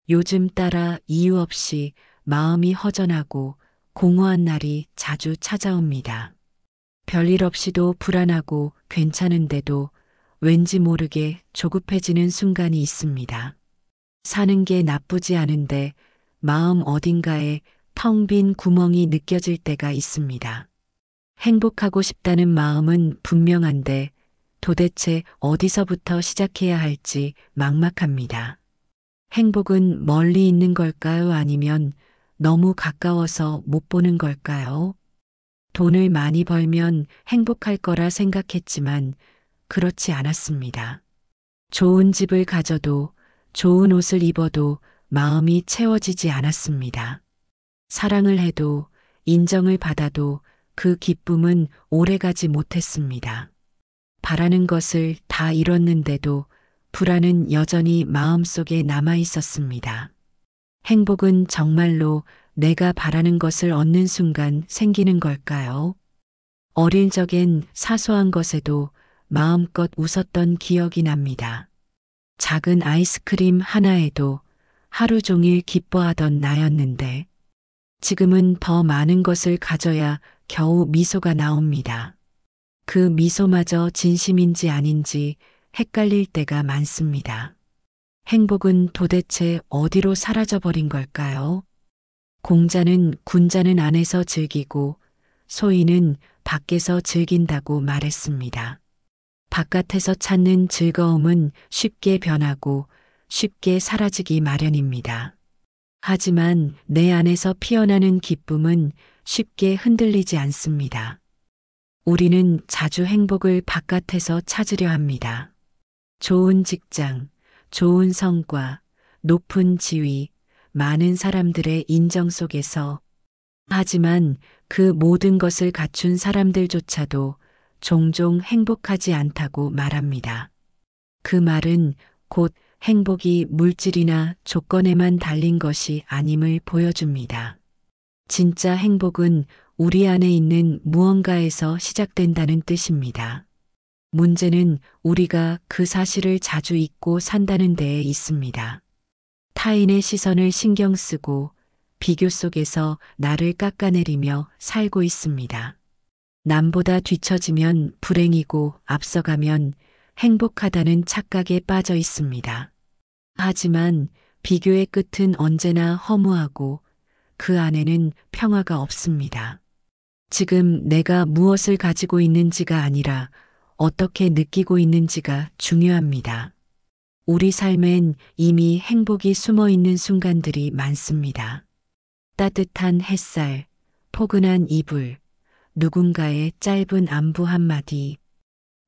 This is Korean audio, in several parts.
요즘 따라 이유 없이 마음이 허전하고 공허한 날이 자주 찾아옵니다. 별일 없이도 불안하고 괜찮은데도 왠지 모르게 조급해지는 순간이 있습니다. 사는 게 나쁘지 않은데 마음 어딘가에 텅 빈 구멍이 느껴질 때가 있습니다. 행복하고 싶다는 마음은 분명한데 도대체 어디서부터 시작해야 할지 막막합니다. 행복은 멀리 있는 걸까요? 아니면 너무 가까워서 못 보는 걸까요? 돈을 많이 벌면 행복할 거라 생각했지만 그렇지 않았습니다. 좋은 집을 가져도 좋은 옷을 입어도 마음이 채워지지 않았습니다. 사랑을 해도 인정을 받아도 그 기쁨은 오래가지 못했습니다. 바라는 것을 다 잃었는데도 불안은 여전히 마음속에 남아 있었습니다. 행복은 정말로 내가 바라는 것을 얻는 순간 생기는 걸까요? 어릴 적엔 사소한 것에도 마음껏 웃었던 기억이 납니다. 작은 아이스크림 하나에도 하루 종일 기뻐하던 나였는데 지금은 더 많은 것을 가져야 겨우 미소가 나옵니다. 그 미소마저 진심인지 아닌지 헷갈릴 때가 많습니다. 행복은 도대체 어디로 사라져버린 걸까요? 공자는 군자는 안에서 즐기고 소인은 밖에서 즐긴다고 말했습니다. 바깥에서 찾는 즐거움은 쉽게 변하고 쉽게 사라지기 마련입니다. 하지만 내 안에서 피어나는 기쁨은 쉽게 흔들리지 않습니다. 우리는 자주 행복을 바깥에서 찾으려 합니다. 좋은 직장, 좋은 성과, 높은 지위, 많은 사람들의 인정 속에서 하지만 그 모든 것을 갖춘 사람들조차도 종종 행복하지 않다고 말합니다. 그 말은 곧 행복이 물질이나 조건에만 달린 것이 아님을 보여줍니다. 진짜 행복은 우리 안에 있는 무언가에서 시작된다는 뜻입니다. 문제는 우리가 그 사실을 자주 잊고 산다는 데에 있습니다. 타인의 시선을 신경 쓰고 비교 속에서 나를 깎아내리며 살고 있습니다. 남보다 뒤처지면 불행이고 앞서가면 행복하다는 착각에 빠져 있습니다. 하지만 비교의 끝은 언제나 허무하고 그 안에는 평화가 없습니다. 지금 내가 무엇을 가지고 있는지가 아니라 어떻게 느끼고 있는지가 중요합니다. 우리 삶엔 이미 행복이 숨어 있는 순간들이 많습니다. 따뜻한 햇살, 포근한 이불, 누군가의 짧은 안부 한마디.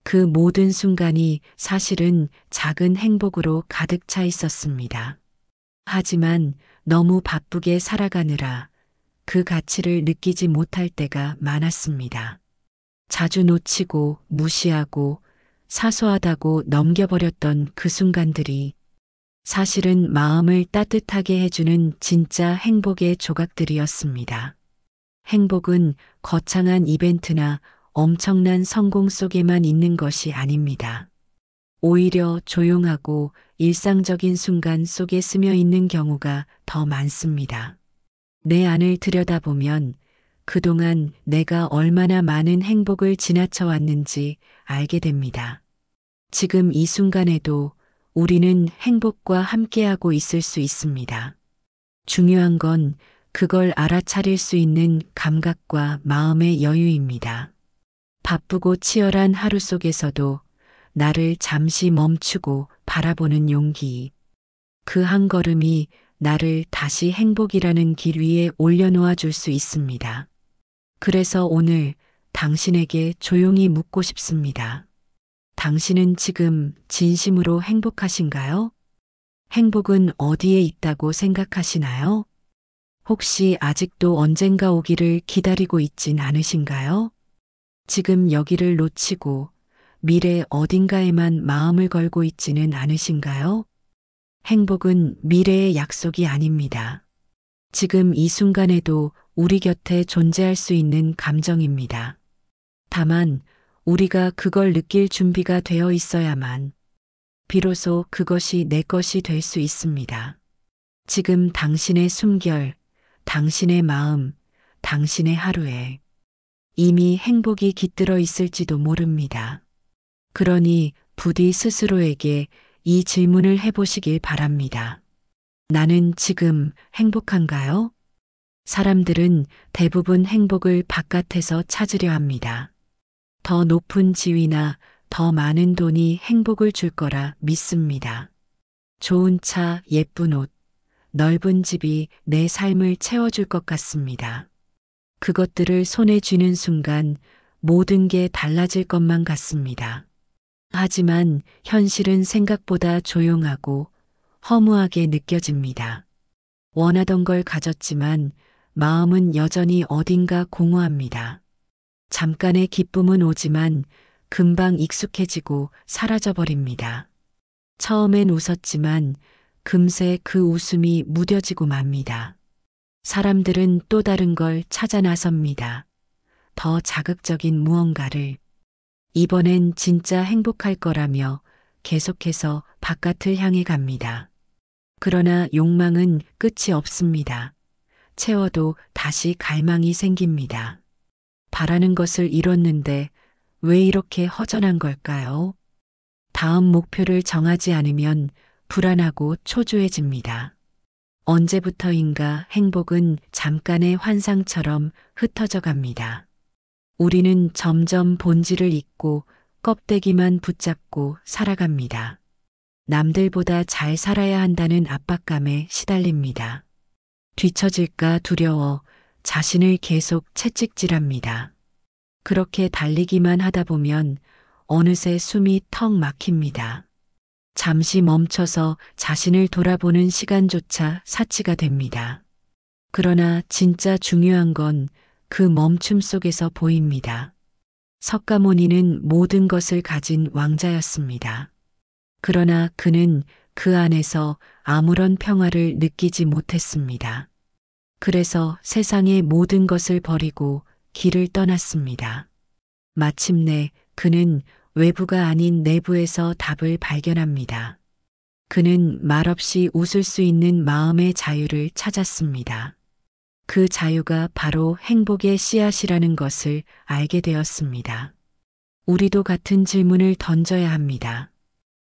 그 모든 순간이 사실은 작은 행복으로 가득 차 있었습니다. 하지만 너무 바쁘게 살아가느라 그 가치를 느끼지 못할 때가 많았습니다. 자주 놓치고 무시하고 사소하다고 넘겨버렸던 그 순간들이 사실은 마음을 따뜻하게 해주는 진짜 행복의 조각들이었습니다. 행복은 거창한 이벤트나 엄청난 성공 속에만 있는 것이 아닙니다. 오히려 조용하고 일상적인 순간 속에 스며 있는 경우가 더 많습니다. 내 안을 들여다보면 그동안 내가 얼마나 많은 행복을 지나쳐 왔는지 알게 됩니다. 지금 이 순간에도 우리는 행복과 함께하고 있을 수 있습니다. 중요한 건 그걸 알아차릴 수 있는 감각과 마음의 여유입니다. 바쁘고 치열한 하루 속에서도 나를 잠시 멈추고 바라보는 용기. 그 한 걸음이 나를 다시 행복이라는 길 위에 올려놓아 줄 수 있습니다. 그래서 오늘 당신에게 조용히 묻고 싶습니다. 당신은 지금 진심으로 행복하신가요? 행복은 어디에 있다고 생각하시나요? 혹시 아직도 언젠가 오기를 기다리고 있진 않으신가요? 지금 여기를 놓치고 미래 어딘가에만 마음을 걸고 있지는 않으신가요? 행복은 미래의 약속이 아닙니다. 지금 이 순간에도 우리 곁에 존재할 수 있는 감정입니다. 다만 우리가 그걸 느낄 준비가 되어 있어야만 비로소 그것이 내 것이 될 수 있습니다. 지금 당신의 숨결, 당신의 마음, 당신의 하루에 이미 행복이 깃들어 있을지도 모릅니다. 그러니 부디 스스로에게 이 질문을 해보시길 바랍니다. 나는 지금 행복한가요? 사람들은 대부분 행복을 바깥에서 찾으려 합니다. 더 높은 지위나 더 많은 돈이 행복을 줄 거라 믿습니다. 좋은 차, 예쁜 옷, 넓은 집이 내 삶을 채워줄 것 같습니다. 그것들을 손에 쥐는 순간 모든 게 달라질 것만 같습니다. 하지만 현실은 생각보다 조용하고 허무하게 느껴집니다. 원하던 걸 가졌지만 마음은 여전히 어딘가 공허합니다. 잠깐의 기쁨은 오지만 금방 익숙해지고 사라져버립니다. 처음엔 웃었지만 금세 그 웃음이 무뎌지고 맙니다. 사람들은 또 다른 걸 찾아 나섭니다. 더 자극적인 무언가를. 이번엔 진짜 행복할 거라며 계속해서 바깥을 향해 갑니다. 그러나 욕망은 끝이 없습니다. 채워도 다시 갈망이 생깁니다. 바라는 것을 이뤘는데 왜 이렇게 허전한 걸까요? 다음 목표를 정하지 않으면 불안하고 초조해집니다. 언제부터인가 행복은 잠깐의 환상처럼 흩어져 갑니다. 우리는 점점 본질을 잊고 껍데기만 붙잡고 살아갑니다. 남들보다 잘 살아야 한다는 압박감에 시달립니다. 뒤처질까 두려워 자신을 계속 채찍질합니다. 그렇게 달리기만 하다 보면 어느새 숨이 턱 막힙니다. 잠시 멈춰서 자신을 돌아보는 시간조차 사치가 됩니다. 그러나 진짜 중요한 건 그 멈춤 속에서 보입니다. 석가모니는 모든 것을 가진 왕자였습니다. 그러나 그는 그 안에서 아무런 평화를 느끼지 못했습니다. 그래서 세상의 모든 것을 버리고 길을 떠났습니다. 마침내 그는 외부가 아닌 내부에서 답을 발견합니다. 그는 말없이 웃을 수 있는 마음의 자유를 찾았습니다. 그 자유가 바로 행복의 씨앗이라는 것을 알게 되었습니다. 우리도 같은 질문을 던져야 합니다.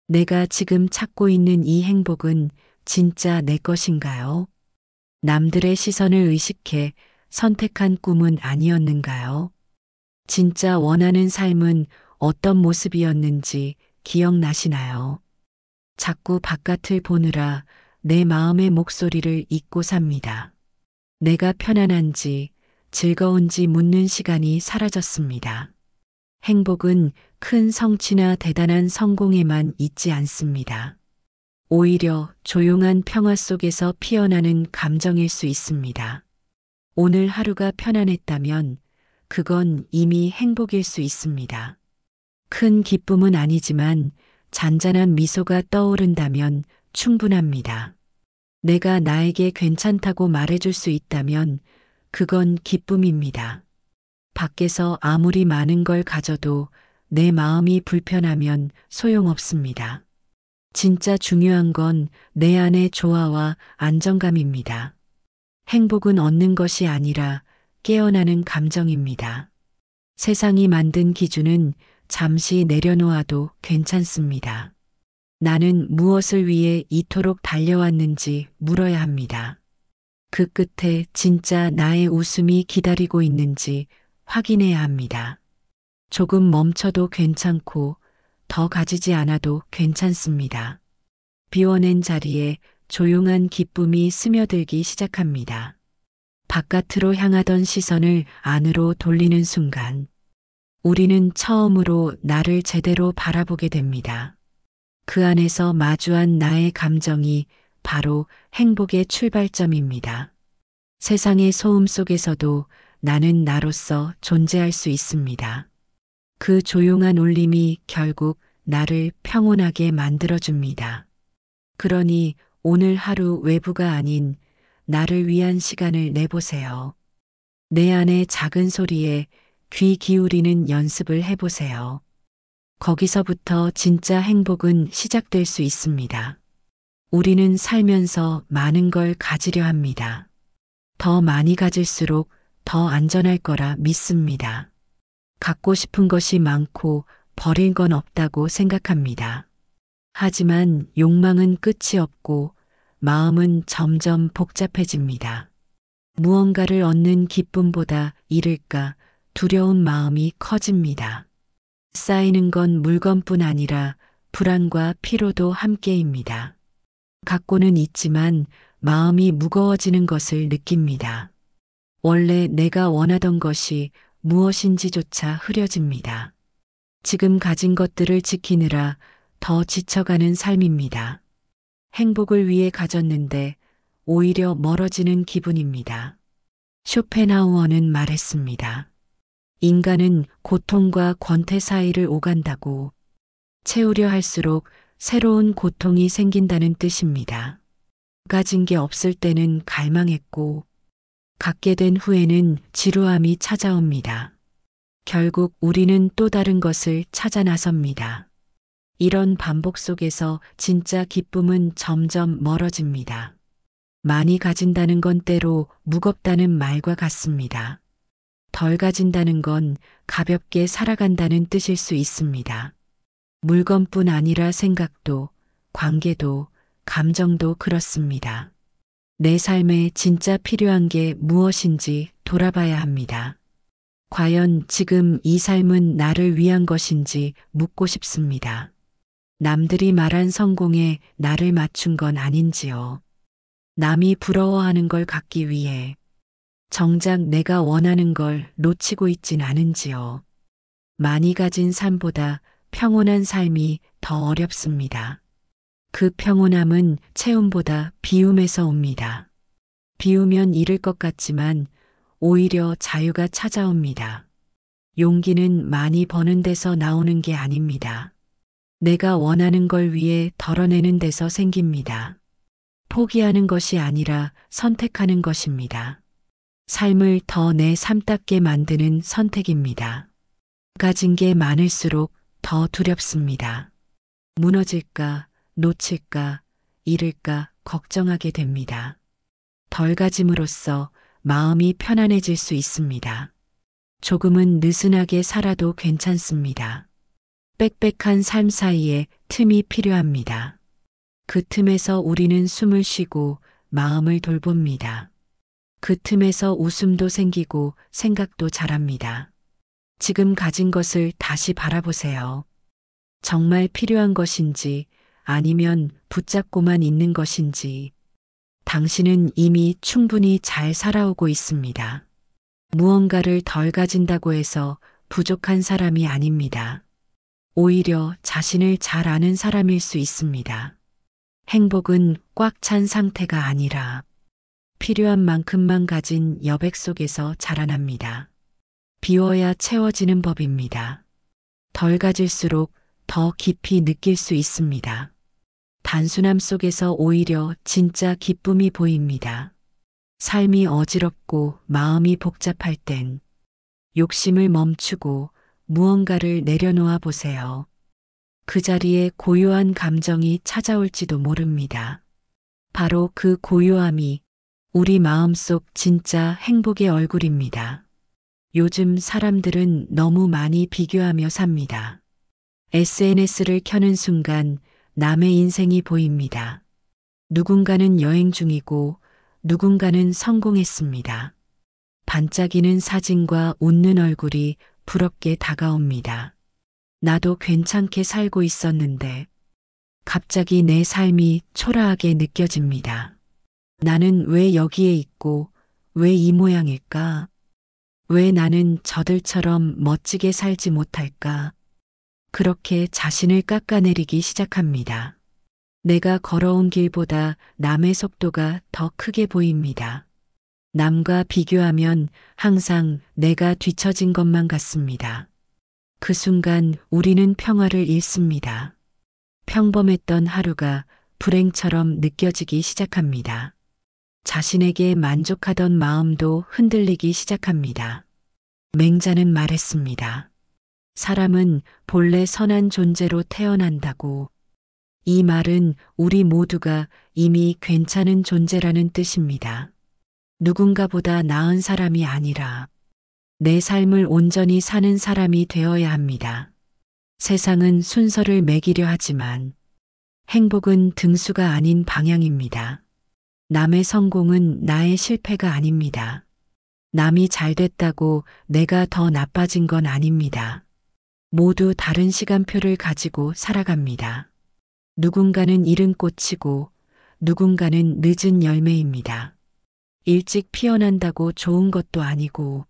내가 지금 찾고 있는 이 행복은 진짜 내 것인가요? 남들의 시선을 의식해 선택한 꿈은 아니었는가요? 진짜 원하는 삶은 어떤 모습이었는지 기억나시나요? 자꾸 바깥을 보느라 내 마음의 목소리를 잊고 삽니다. 내가 편안한지 즐거운지 묻는 시간이 사라졌습니다. 행복은 큰 성취나 대단한 성공에만 있지 않습니다. 오히려 조용한 평화 속에서 피어나는 감정일 수 있습니다. 오늘 하루가 편안했다면 그건 이미 행복일 수 있습니다. 큰 기쁨은 아니지만 잔잔한 미소가 떠오른다면 충분합니다. 내가 나에게 괜찮다고 말해줄 수 있다면 그건 기쁨입니다. 밖에서 아무리 많은 걸 가져도 내 마음이 불편하면 소용없습니다. 진짜 중요한 건 내 안의 조화와 안정감입니다. 행복은 얻는 것이 아니라 깨어나는 감정입니다. 세상이 만든 기준은 잠시 내려놓아도 괜찮습니다. 나는 무엇을 위해 이토록 달려왔는지 물어야 합니다. 그 끝에 진짜 나의 웃음이 기다리고 있는지 확인해야 합니다. 조금 멈춰도 괜찮고 더 가지지 않아도 괜찮습니다. 비워낸 자리에 조용한 기쁨이 스며들기 시작합니다. 바깥으로 향하던 시선을 안으로 돌리는 순간 우리는 처음으로 나를 제대로 바라보게 됩니다. 그 안에서 마주한 나의 감정이 바로 행복의 출발점입니다. 세상의 소음 속에서도 나는 나로서 존재할 수 있습니다. 그 조용한 울림이 결국 나를 평온하게 만들어줍니다. 그러니 오늘 하루 외부가 아닌 나를 위한 시간을 내보세요. 내 안의 작은 소리에 귀 기울이는 연습을 해보세요. 거기서부터 진짜 행복은 시작될 수 있습니다. 우리는 살면서 많은 걸 가지려 합니다. 더 많이 가질수록 더 안전할 거라 믿습니다. 갖고 싶은 것이 많고 버릴 건 없다고 생각합니다. 하지만 욕망은 끝이 없고 마음은 점점 복잡해집니다. 무언가를 얻는 기쁨보다 잃을까 두려운 마음이 커집니다. 쌓이는 건 물건뿐 아니라 불안과 피로도 함께입니다. 갖고는 있지만 마음이 무거워지는 것을 느낍니다. 원래 내가 원하던 것이 무엇인지조차 흐려집니다. 지금 가진 것들을 지키느라 더 지쳐가는 삶입니다. 행복을 위해 가졌는데 오히려 멀어지는 기분입니다. 쇼펜하우어는 말했습니다. 인간은 고통과 권태 사이를 오간다고. 채우려 할수록 새로운 고통이 생긴다는 뜻입니다. 가진 게 없을 때는 갈망했고, 갖게 된 후에는 지루함이 찾아옵니다. 결국 우리는 또 다른 것을 찾아 나섭니다. 이런 반복 속에서 진짜 기쁨은 점점 멀어집니다. 많이 가진다는 건 때로 무겁다는 말과 같습니다. 덜 가진다는 건 가볍게 살아간다는 뜻일 수 있습니다. 물건뿐 아니라 생각도, 관계도, 감정도 그렇습니다. 내 삶에 진짜 필요한 게 무엇인지 돌아봐야 합니다. 과연 지금 이 삶은 나를 위한 것인지 묻고 싶습니다. 남들이 말한 성공에 나를 맞춘 건 아닌지요. 남이 부러워하는 걸 갖기 위해 정작 내가 원하는 걸 놓치고 있진 않은지요. 많이 가진 삶보다 평온한 삶이 더 어렵습니다. 그 평온함은 채움보다 비움에서 옵니다. 비우면 잃을 것 같지만 오히려 자유가 찾아옵니다. 용기는 많이 버는 데서 나오는 게 아닙니다. 내가 원하는 걸 위해 덜어내는 데서 생깁니다. 포기하는 것이 아니라 선택하는 것입니다. 삶을 더 내 삶답게 만드는 선택입니다. 가진 게 많을수록 더 두렵습니다. 무너질까, 놓칠까, 잃을까 걱정하게 됩니다. 덜 가짐으로써 마음이 편안해질 수 있습니다. 조금은 느슨하게 살아도 괜찮습니다. 빽빽한 삶 사이에 틈이 필요합니다. 그 틈에서 우리는 숨을 쉬고 마음을 돌봅니다. 그 틈에서 웃음도 생기고 생각도 자랍니다. 지금 가진 것을 다시 바라보세요. 정말 필요한 것인지 아니면 붙잡고만 있는 것인지. 당신은 이미 충분히 잘 살아오고 있습니다. 무언가를 덜 가진다고 해서 부족한 사람이 아닙니다. 오히려 자신을 잘 아는 사람일 수 있습니다. 행복은 꽉 찬 상태가 아니라 필요한 만큼만 가진 여백 속에서 자라납니다. 비워야 채워지는 법입니다. 덜 가질수록 더 깊이 느낄 수 있습니다. 단순함 속에서 오히려 진짜 기쁨이 보입니다. 삶이 어지럽고 마음이 복잡할 땐 욕심을 멈추고 무언가를 내려놓아 보세요. 그 자리에 고요한 감정이 찾아올지도 모릅니다. 바로 그 고요함이 우리 마음속 진짜 행복의 얼굴입니다. 요즘 사람들은 너무 많이 비교하며 삽니다. SNS를 켜는 순간 남의 인생이 보입니다. 누군가는 여행 중이고 누군가는 성공했습니다. 반짝이는 사진과 웃는 얼굴이 부럽게 다가옵니다. 나도 괜찮게 살고 있었는데 갑자기 내 삶이 초라하게 느껴집니다. 나는 왜 여기에 있고 왜 이 모양일까? 왜 나는 저들처럼 멋지게 살지 못할까? 그렇게 자신을 깎아내리기 시작합니다. 내가 걸어온 길보다 남의 속도가 더 크게 보입니다. 남과 비교하면 항상 내가 뒤처진 것만 같습니다. 그 순간 우리는 평화를 잃습니다. 평범했던 하루가 불행처럼 느껴지기 시작합니다. 자신에게 만족하던 마음도 흔들리기 시작합니다. 맹자는 말했습니다. 사람은 본래 선한 존재로 태어난다고. 이 말은 우리 모두가 이미 괜찮은 존재라는 뜻입니다. 누군가보다 나은 사람이 아니라 내 삶을 온전히 사는 사람이 되어야 합니다. 세상은 순서를 매기려 하지만 행복은 등수가 아닌 방향입니다. 남의 성공은 나의 실패가 아닙니다. 남이 잘 됐다고 내가 더 나빠진 건 아닙니다. 모두 다른 시간표를 가지고 살아갑니다. 누군가는 이른 꽃이고 누군가는 늦은 열매입니다. 일찍 피어난다고 좋은 것도 아니고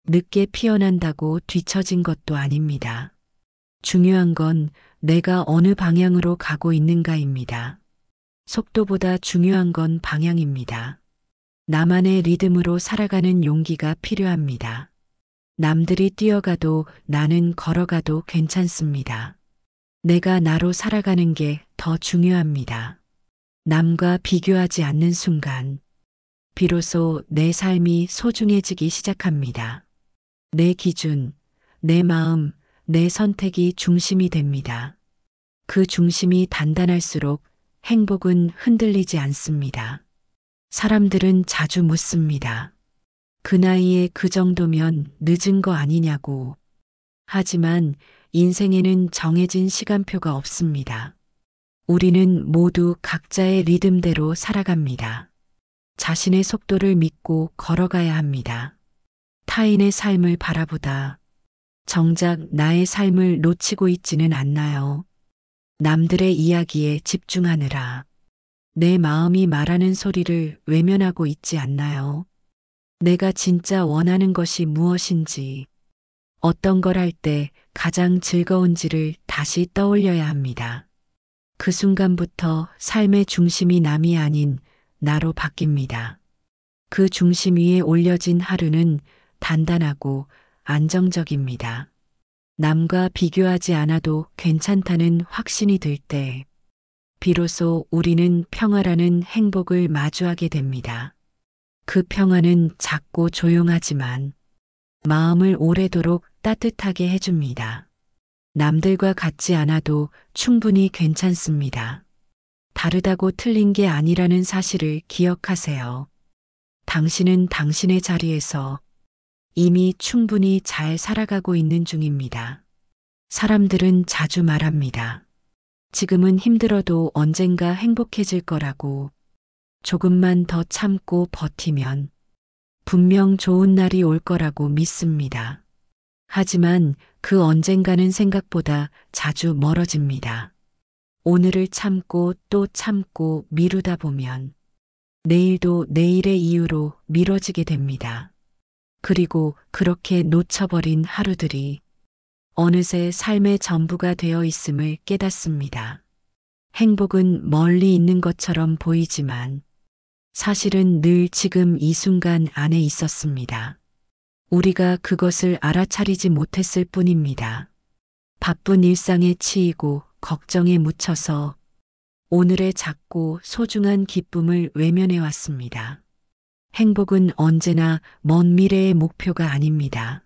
늦게 피어난다고 뒤처진 것도 아닙니다. 중요한 건 내가 어느 방향으로 가고 있는가입니다. 속도보다 중요한 건 방향입니다. 나만의 리듬으로 살아가는 용기가 필요합니다. 남들이 뛰어가도 나는 걸어가도 괜찮습니다. 내가 나로 살아가는 게 더 중요합니다. 남과 비교하지 않는 순간, 비로소 내 삶이 소중해지기 시작합니다. 내 기준, 내 마음, 내 선택이 중심이 됩니다. 그 중심이 단단할수록 행복은 흔들리지 않습니다. 사람들은 자주 묻습니다. 그 나이에 그 정도면 늦은 거 아니냐고. 하지만 인생에는 정해진 시간표가 없습니다. 우리는 모두 각자의 리듬대로 살아갑니다. 자신의 속도를 믿고 걸어가야 합니다. 타인의 삶을 바라보다 정작 나의 삶을 놓치고 있지는 않나요? 남들의 이야기에 집중하느라 내 마음이 말하는 소리를 외면하고 있지 않나요? 내가 진짜 원하는 것이 무엇인지, 어떤 걸 할 때 가장 즐거운지를 다시 떠올려야 합니다. 그 순간부터 삶의 중심이 남이 아닌 나로 바뀝니다. 그 중심 위에 올려진 하루는 단단하고 안정적입니다. 남과 비교하지 않아도 괜찮다는 확신이 들 때, 비로소 우리는 평화라는 행복을 마주하게 됩니다. 그 평화는 작고 조용하지만 마음을 오래도록 따뜻하게 해줍니다. 남들과 같지 않아도 충분히 괜찮습니다. 다르다고 틀린 게 아니라는 사실을 기억하세요. 당신은 당신의 자리에서 이미 충분히 잘 살아가고 있는 중입니다. 사람들은 자주 말합니다. 지금은 힘들어도 언젠가 행복해질 거라고. 조금만 더 참고 버티면 분명 좋은 날이 올 거라고 믿습니다. 하지만 그 언젠가는 생각보다 자주 멀어집니다. 오늘을 참고 또 참고 미루다 보면 내일도 내일의 이유로 미뤄지게 됩니다. 그리고 그렇게 놓쳐버린 하루들이 어느새 삶의 전부가 되어 있음을 깨닫습니다. 행복은 멀리 있는 것처럼 보이지만 사실은 늘 지금 이 순간 안에 있었습니다. 우리가 그것을 알아차리지 못했을 뿐입니다. 바쁜 일상에 치이고 걱정에 묻혀서 오늘의 작고 소중한 기쁨을 외면해 왔습니다. 행복은 언제나 먼 미래의 목표가 아닙니다.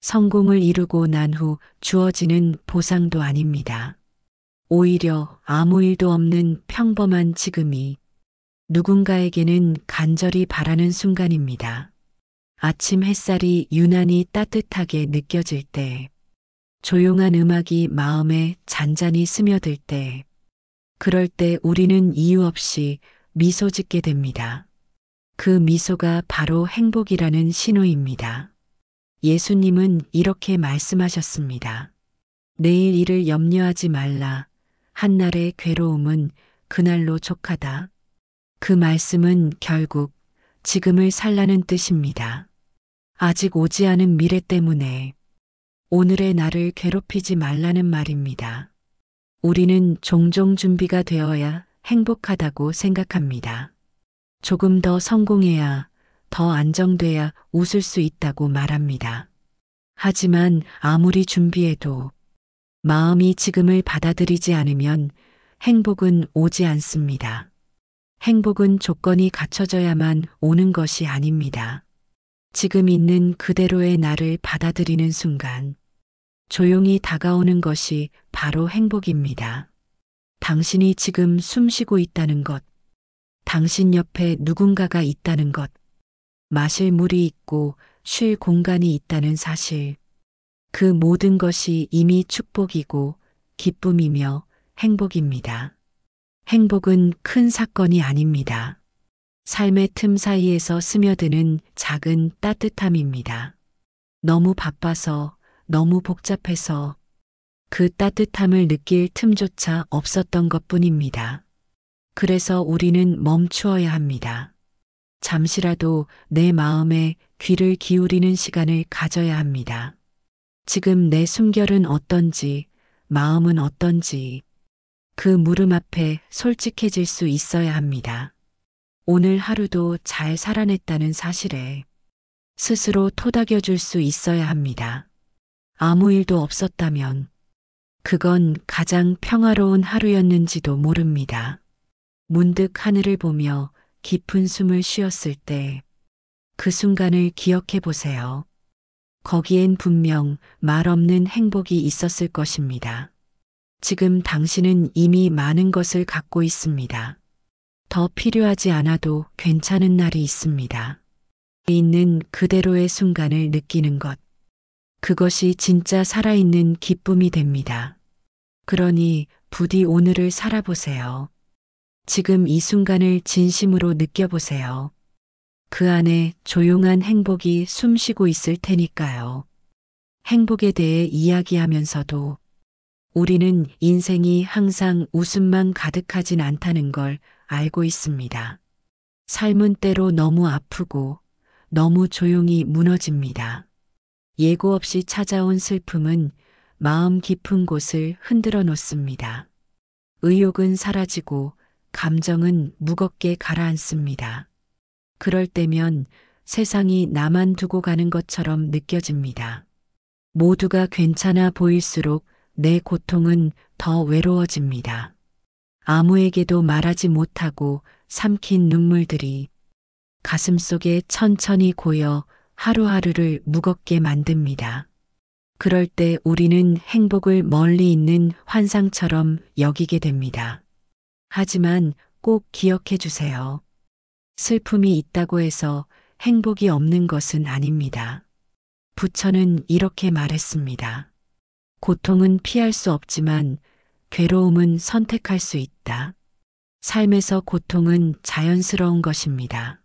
성공을 이루고 난 후 주어지는 보상도 아닙니다. 오히려 아무 일도 없는 평범한 지금이 누군가에게는 간절히 바라는 순간입니다. 아침 햇살이 유난히 따뜻하게 느껴질 때, 조용한 음악이 마음에 잔잔히 스며들 때, 그럴 때 우리는 이유 없이 미소 짓게 됩니다. 그 미소가 바로 행복이라는 신호입니다. 예수님은 이렇게 말씀하셨습니다. 내일 일을 염려하지 말라. 한날의 괴로움은 그날로 족하다. 그 말씀은 결국 지금을 살라는 뜻입니다. 아직 오지 않은 미래 때문에 오늘의 나를 괴롭히지 말라는 말입니다. 우리는 종종 준비가 되어야 행복하다고 생각합니다. 조금 더 성공해야, 더 안정돼야 웃을 수 있다고 말합니다. 하지만 아무리 준비해도 마음이 지금을 받아들이지 않으면 행복은 오지 않습니다. 행복은 조건이 갖춰져야만 오는 것이 아닙니다. 지금 있는 그대로의 나를 받아들이는 순간 조용히 다가오는 것이 바로 행복입니다. 당신이 지금 숨 쉬고 있다는 것, 당신 옆에 누군가가 있다는 것, 마실 물이 있고 쉴 공간이 있다는 사실. 그 모든 것이 이미 축복이고 기쁨이며 행복입니다. 행복은 큰 사건이 아닙니다. 삶의 틈 사이에서 스며드는 작은 따뜻함입니다. 너무 바빠서, 너무 복잡해서 그 따뜻함을 느낄 틈조차 없었던 것뿐입니다. 그래서 우리는 멈추어야 합니다. 잠시라도 내 마음에 귀를 기울이는 시간을 가져야 합니다. 지금 내 숨결은 어떤지, 마음은 어떤지, 그 물음 앞에 솔직해질 수 있어야 합니다. 오늘 하루도 잘 살아냈다는 사실에 스스로 토닥여 줄 수 있어야 합니다. 아무 일도 없었다면 그건 가장 평화로운 하루였는지도 모릅니다. 문득 하늘을 보며 깊은 숨을 쉬었을 때 그 순간을 기억해 보세요. 거기엔 분명 말 없는 행복이 있었을 것입니다. 지금 당신은 이미 많은 것을 갖고 있습니다. 더 필요하지 않아도 괜찮은 날이 있습니다. 있는 그대로의 순간을 느끼는 것. 그것이 진짜 살아있는 기쁨이 됩니다. 그러니 부디 오늘을 살아보세요. 지금 이 순간을 진심으로 느껴보세요. 그 안에 조용한 행복이 숨쉬고 있을 테니까요. 행복에 대해 이야기하면서도 우리는 인생이 항상 웃음만 가득하진 않다는 걸 알고 있습니다. 삶은 때로 너무 아프고 너무 조용히 무너집니다. 예고 없이 찾아온 슬픔은 마음 깊은 곳을 흔들어 놓습니다. 의욕은 사라지고 감정은 무겁게 가라앉습니다. 그럴 때면 세상이 나만 두고 가는 것처럼 느껴집니다. 모두가 괜찮아 보일수록 내 고통은 더 외로워집니다. 아무에게도 말하지 못하고 삼킨 눈물들이 가슴속에 천천히 고여 하루하루를 무겁게 만듭니다. 그럴 때 우리는 행복을 멀리 있는 환상처럼 여기게 됩니다. 하지만 꼭 기억해 주세요. 슬픔이 있다고 해서 행복이 없는 것은 아닙니다. 부처는 이렇게 말했습니다. 고통은 피할 수 없지만 괴로움은 선택할 수 있다. 삶에서 고통은 자연스러운 것입니다.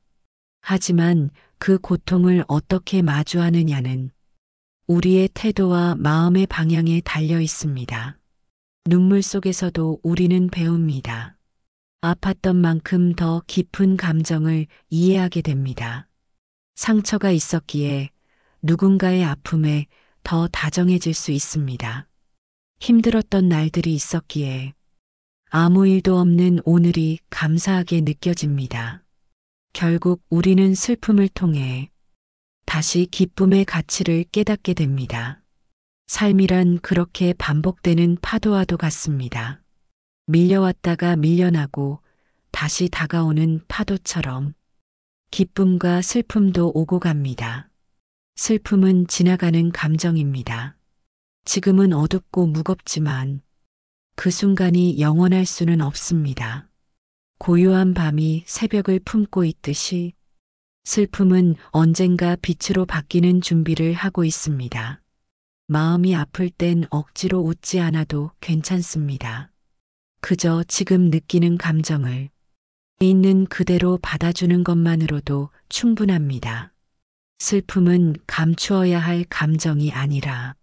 하지만 그 고통을 어떻게 마주하느냐는 우리의 태도와 마음의 방향에 달려 있습니다. 눈물 속에서도 우리는 배웁니다. 아팠던 만큼 더 깊은 감정을 이해하게 됩니다. 상처가 있었기에 누군가의 아픔에 더 다정해질 수 있습니다. 힘들었던 날들이 있었기에 아무 일도 없는 오늘이 감사하게 느껴집니다. 결국 우리는 슬픔을 통해 다시 기쁨의 가치를 깨닫게 됩니다. 삶이란 그렇게 반복되는 파도와도 같습니다. 밀려왔다가 밀려나고 다시 다가오는 파도처럼 기쁨과 슬픔도 오고 갑니다. 슬픔은 지나가는 감정입니다. 지금은 어둡고 무겁지만 그 순간이 영원할 수는 없습니다. 고요한 밤이 새벽을 품고 있듯이 슬픔은 언젠가 빛으로 바뀌는 준비를 하고 있습니다. 마음이 아플 땐 억지로 웃지 않아도 괜찮습니다. 그저 지금 느끼는 감정을 있는 그대로 받아주는 것만으로도 충분합니다. 슬픔은 감추어야 할 감정이 아니라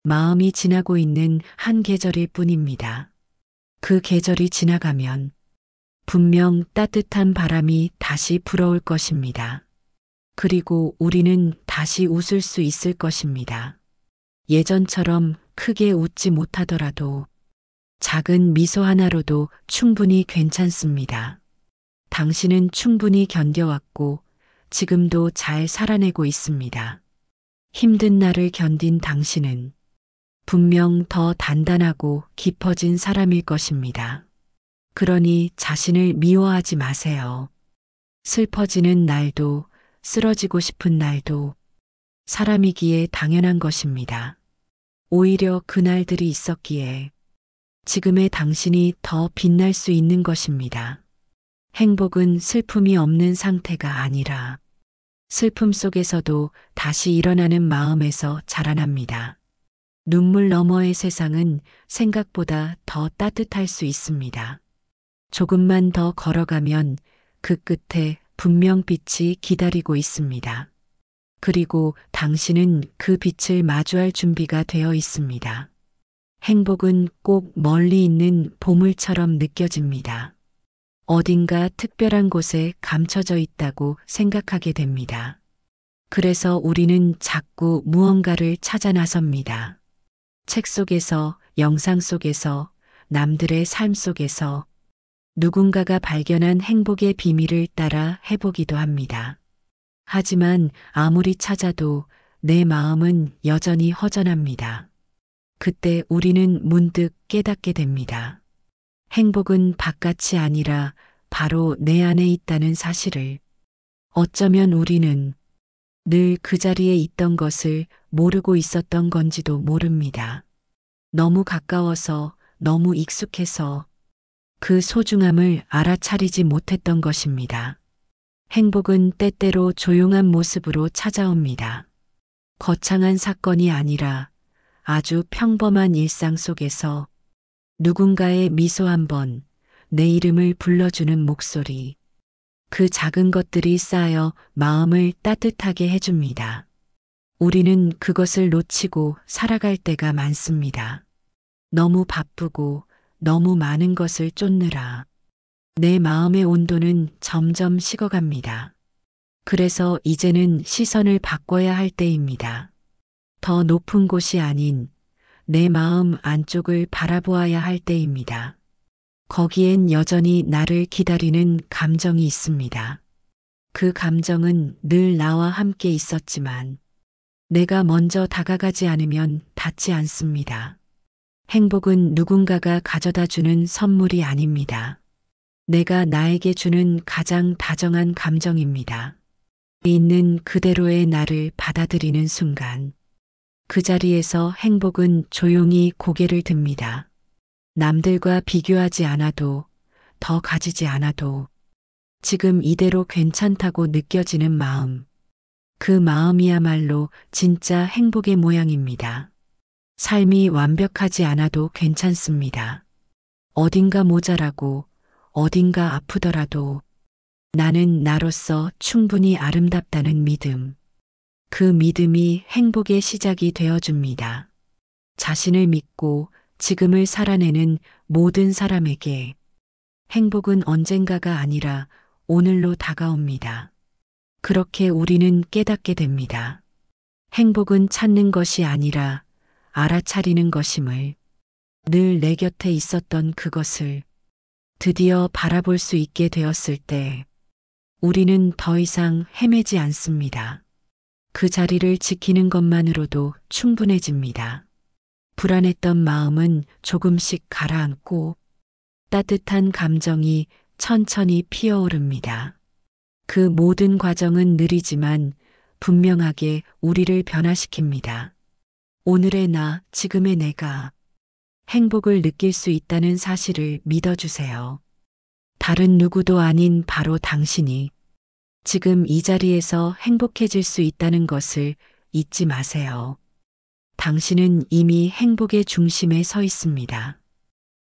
마음이 지나고 있는 한 계절일 뿐입니다. 그 계절이 지나가면 분명 따뜻한 바람이 다시 불어올 것입니다. 그리고 우리는 다시 웃을 수 있을 것입니다. 예전처럼 크게 웃지 못하더라도 작은 미소 하나로도 충분히 괜찮습니다. 당신은 충분히 견뎌왔고 지금도 잘 살아내고 있습니다. 힘든 날을 견딘 당신은 분명 더 단단하고 깊어진 사람일 것입니다. 그러니 자신을 미워하지 마세요. 슬퍼지는 날도 쓰러지고 싶은 날도 사람이기에 당연한 것입니다. 오히려 그날들이 있었기에 지금의 당신이 더 빛날 수 있는 것입니다. 행복은 슬픔이 없는 상태가 아니라 슬픔 속에서도 다시 일어나는 마음에서 자라납니다. 눈물 너머의 세상은 생각보다 더 따뜻할 수 있습니다. 조금만 더 걸어가면 그 끝에 분명 빛이 기다리고 있습니다. 그리고 당신은 그 빛을 마주할 준비가 되어 있습니다. 행복은 꼭 멀리 있는 보물처럼 느껴집니다. 어딘가 특별한 곳에 감춰져 있다고 생각하게 됩니다. 그래서 우리는 자꾸 무언가를 찾아 나섭니다. 책 속에서, 영상 속에서, 남들의 삶 속에서 누군가가 발견한 행복의 비밀을 따라 해보기도 합니다. 하지만 아무리 찾아도 내 마음은 여전히 허전합니다. 그때 우리는 문득 깨닫게 됩니다. 행복은 바깥이 아니라 바로 내 안에 있다는 사실을. 어쩌면 우리는 늘 그 자리에 있던 것을 모르고 있었던 건지도 모릅니다. 너무 가까워서, 너무 익숙해서 그 소중함을 알아차리지 못했던 것입니다. 행복은 때때로 조용한 모습으로 찾아옵니다. 거창한 사건이 아니라 아주 평범한 일상 속에서 누군가의 미소 한 번, 내 이름을 불러주는 목소리, 그 작은 것들이 쌓여 마음을 따뜻하게 해줍니다. 우리는 그것을 놓치고 살아갈 때가 많습니다. 너무 바쁘고 너무 많은 것을 쫓느라 내 마음의 온도는 점점 식어갑니다. 그래서 이제는 시선을 바꿔야 할 때입니다. 더 높은 곳이 아닌 내 마음 안쪽을 바라보아야 할 때입니다. 거기엔 여전히 나를 기다리는 감정이 있습니다. 그 감정은 늘 나와 함께 있었지만 내가 먼저 다가가지 않으면 닿지 않습니다. 행복은 누군가가 가져다 주는 선물이 아닙니다. 내가 나에게 주는 가장 다정한 감정입니다. 있는 그대로의 나를 받아들이는 순간 그 자리에서 행복은 조용히 고개를 듭니다. 남들과 비교하지 않아도, 더 가지지 않아도 지금 이대로 괜찮다고 느껴지는 마음. 그 마음이야말로 진짜 행복의 모양입니다. 삶이 완벽하지 않아도 괜찮습니다. 어딘가 모자라고, 어딘가 아프더라도 나는 나로서 충분히 아름답다는 믿음. 그 믿음이 행복의 시작이 되어줍니다. 자신을 믿고 지금을 살아내는 모든 사람에게 행복은 언젠가가 아니라 오늘로 다가옵니다. 그렇게 우리는 깨닫게 됩니다. 행복은 찾는 것이 아니라 알아차리는 것임을, 늘 내 곁에 있었던 그것을 드디어 바라볼 수 있게 되었을 때 우리는 더 이상 헤매지 않습니다. 그 자리를 지키는 것만으로도 충분해집니다. 불안했던 마음은 조금씩 가라앉고 따뜻한 감정이 천천히 피어오릅니다. 그 모든 과정은 느리지만 분명하게 우리를 변화시킵니다. 오늘의 나, 지금의 내가 행복을 느낄 수 있다는 사실을 믿어주세요. 다른 누구도 아닌 바로 당신이 지금 이 자리에서 행복해질 수 있다는 것을 잊지 마세요. 당신은 이미 행복의 중심에 서 있습니다.